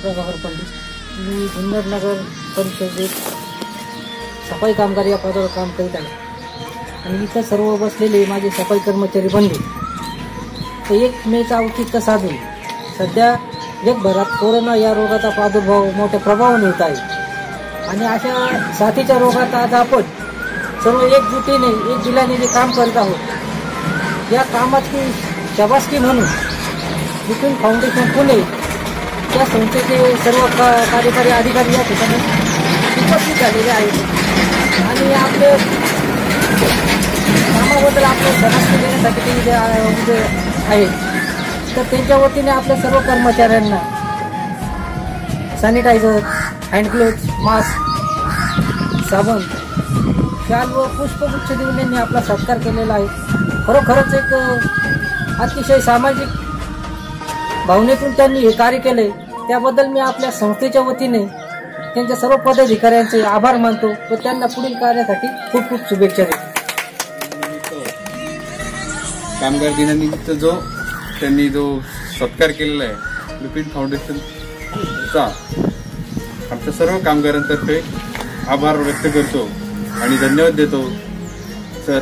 प्रभाकर पंडित, मी जुन्नर नगर परिषदेत सफाई कामगार या पदावर काम करीत आहे आणि इथं सर्व बसलेले माझे सफाई कर्मचारी बनले. तर 1 मेचं औचित्य साधून सध्या जगभरात कोरोना या रोगाचा प्रादुर्भाव मोठ्या प्रभावाने होत आहे आणि अशा साथीच्या रोगात आज आपण सर्व एकजुटीने एक दिलाने जे काम करत आहोत, या कामाची शाबासकी म्हणून लुपिन फाउंडेशन पुणे या संस्थेचे सर्व कार्यकारी अधिकारी या ठिकाणी उपस्थित झालेले आहेत आणि आपले कामाबद्दल आपले समाज देण्यासाठी ते उभे आहेत. तर त्यांच्या वतीने आपल्या सर्व कर्मचाऱ्यांना सॅनिटायझर, हँडग्लोव्ज, मास्क, साबण, शाल व पुष्पगुच्छ देऊन त्यांनी आपला सत्कार केलेला आहे. खरोखरच एक अतिशय सामाजिक भावनेतून त्यांनी हे कार्य केले. त्याबद्दल मी आपल्या संस्थेच्या वतीने त्यांच्या सर्व पदाधिकाऱ्यांचे आभार मानतो व त्यांना पुढील कार्यासाठी खूप खूप शुभेच्छा देतो. कामगार दिनानिमित्त त्यांनी जो सत्कार केलेला आहे लुपिन फाउंडेशनचा आमच्या सर्व कामगारांतर्फे आभार व्यक्त करतो आणि धन्यवाद देतो. सर